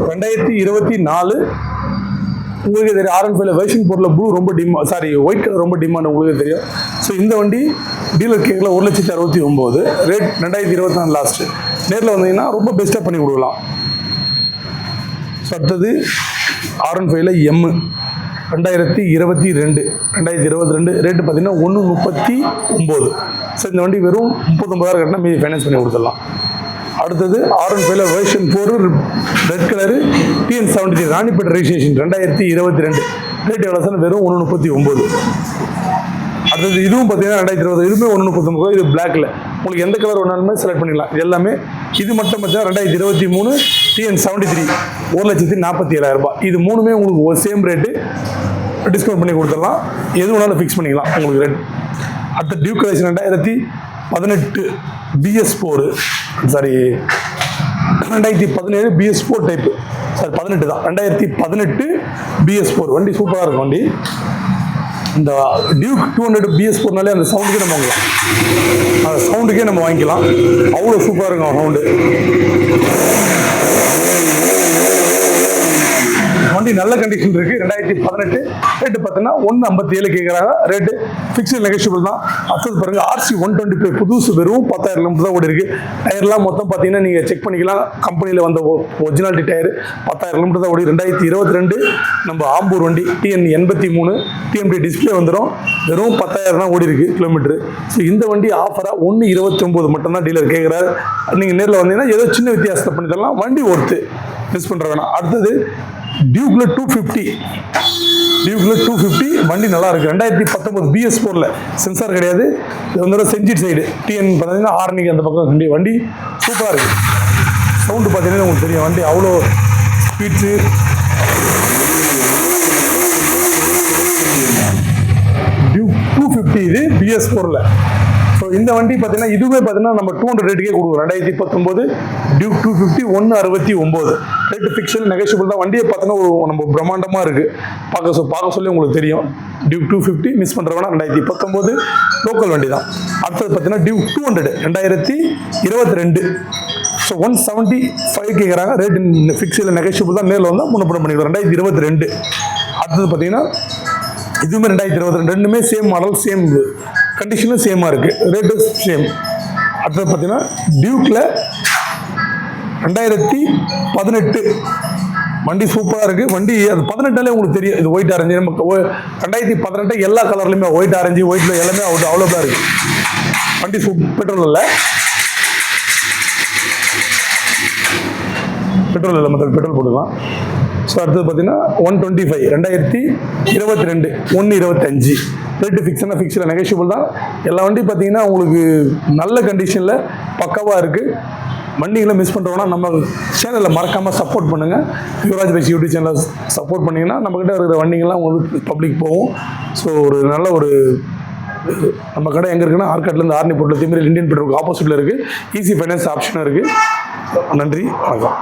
2024 உங்களுக்கு தெரியும் R15 version 4ல blue ரொம்ப ஒயிட் கலர் ரொம்ப டிமாண்ட் உங்களுக்கு தெரியும். ஸோ இந்த வண்டி டீலர் கேட்கல 1,69,000 ரேட் 2024 லாஸ்ட். நேரில் வந்தீங்கன்னா ரொம்ப பெஸ்ட்டாக பண்ணி கொடுக்கலாம். ஸோ அடுத்தது R15ல M 2022 ரேட்டு பார்த்தீங்கன்னா 1,39,000. ஸோ இந்த வண்டி வெறும் 39,000 கட்டினா மீதி ஃபைனான்ஸ் பண்ணி கொடுத்துடலாம். அடுத்தது R15ல version 4 red colour TN73 Ranipet registration 2022 rate எவ்வளோ சார்? வெறும் 1,39,000. அடுத்தது இதுவும் பார்த்தீங்கன்னா 2020 இதுவுமே 1,39,000. இது பிளாக்ல உங்களுக்கு எந்த கலர் வேணாலுமே செலக்ட் பண்ணிக்கலாம். எல்லாமே இது மட்டும் பார்த்தீங்கன்னா 2023 TN73 1,47,000. இது மூணுமே உங்களுக்கு சேம் ரேட்டு, டிஸ்கவுண்ட் பண்ணி கொடுத்துடலாம். எது வேணாலும் ஃபிக்ஸ் பண்ணிக்கலாம் உங்களுக்கு ரேட். அடுத்த Duke collection 2018 BS4 2017 BS4 type 18 தான் 2018 BS4 வண்டி சூப்பராக இருக்கும் வண்டி. இந்த டியூக் 200 BS4னாலே அந்த சவுண்டுக்கே நம்ம வாங்கலாம். அந்த சவுண்டுக்கே நம்ம வாங்கிக்கலாம். அவ்வளோ சூப்பராக இருக்கும் சவுண்டு. வண்டி நல்ல கண்டிஷன் இருக்கு. 2018 ரேட்டு பார்த்தீங்கன்னா 1,57 கேட்குறாங்க. ரேட்டு ஃபிக்ஸ்டு நெகோஷியபிள் தான். அடுத்தது பாருங்க RC 125 புதுசு வெறும் 10,000 கிலோமீட்டர் தான் ஓடி இருக்கு. டயர்லாம் மொத்தம் பார்த்தீங்கன்னா நீங்கள் செக் பண்ணிக்கலாம். கம்பெனியில் வந்த ஒரிஜினாலிட்டி டயர் 10,000 கிலோமீட்டர் தான் ஓடி. 2022 நம்ம ஆம்பூர் வண்டி TN83 TMT டிஸ்பிளே வந்துடும். வெறும் 10,000 தான் ஓடி இருக்கு கிலோமீட்டர். ஸோ இந்த வண்டி ஆஃபராக 1,29,000 மட்டும் தான் டீலர் கேட்குறாரு. நீங்கள் நேரில் வந்தீங்கன்னா ஏதோ சின்ன வித்தியாசத்தை பண்ணி தரலாம். வண்டி ஒர்த்து மிஸ் பண்ணுற வேணாம். அடுத்தது டியூக்ல 250 வண்டி நல்லா இருக்கு. 2019 BS4ல சென்சார் கிடையாது. இது வந்து செஞ்சிட் சைடு TN பார்த்தீங்கன்னா ஆர்னிக்கு அந்த பக்கம் வண்டி சூப்பராக இருக்கு. சவுண்டு பார்த்தீங்கன்னா உங்களுக்கு தெரியும் வண்டி அவ்வளோ ஸ்பீட்ஸு. டியூக் 250 இது BS4ல. ஸோ இந்த வண்டி பார்த்தீங்கன்னா இதுவே பார்த்தீங்கன்னா நம்ம 200 ரேட்டுக்கே கொடுக்குறோம். 2019 டியூக் 250 1,69,000 ரேட்டு ஃபிக்ஸல் நெகோஷியபிள் தான். வண்டியை பார்த்தீங்கன்னா நம்ம பிரம்மாண்டமாக இருக்குது. பார்க்க சொல்லி உங்களுக்கு தெரியும். டியூக் 250 மிஸ் பண்ணுறவனா 2019 லோக்கல் வண்டி தான். அடுத்தது பார்த்தீங்கன்னா டியூக் 200 2022 ஸோ 175 கேட்குறாங்க. ரேட்டு ஃபிக்ஸல் நெகோஷியபிள் தான். நேரில் வந்தால் முன்னப்படம் பண்ணிக்கிறோம். 2022 அடுத்தது பார்த்தீங்கன்னா இதுவுமே 2022 ரெண்டுமே சேம் மாடல், சேம் கண்டிஷனும் சேமாக இருக்குது. Rate same. அடுத்தது பார்த்தீங்கன்னா டியூக்கில் 2018 வண்டி சூப்பராக இருக்குது. வண்டி அது 18 உங்களுக்கு தெரியும். இது ஒயிட் ஆரஞ்சு. நம்ம 2018 எல்லா கலர்லையுமே ஒயிட் ஆரஞ்சு ஒயிட்டில் எல்லாமே அவ்வளோதான் இருக்குது. வண்டி பெட்ரோல் இல்லை பெட்ரோல் போட்டுக்கலாம். ஸோ அடுத்தது பார்த்தீங்கன்னா 125 2022 1,25 ரேட்டு ஃபிக்ஸில் நெகோஷியபிள் தான். எல்லா வண்டியும் பார்த்தீங்கன்னா உங்களுக்கு நல்ல கண்டிஷனில் பக்காவாக இருக்குது. வண்டிகளை மிஸ் பண்ணுறோன்னா நம்ம சேனலில் மறக்காமல் சப்போர்ட் பண்ணுங்கள். யுவராஜ் பைக்ஸ் யூடியூப் சேனலில் சப்போர்ட் பண்ணிங்கன்னா நம்மக்கிட்ட இருக்கிற வண்டிங்கள்லாம் உங்களுக்கு பப்ளிக் போகும். ஸோ நல்ல நம்ம கடை எங்கே இருக்குன்னா ஆர்காட்லேருந்து ஆர்னி போட்டில் திமிரில் இந்தியன் பெட்ரோலுக்கு ஆப்போசிட்டில் இருக்குது. ஈஸி ஃபைனான்ஸ் ஆப்ஷனும் இருக்குது. நன்றி, வணக்கம்.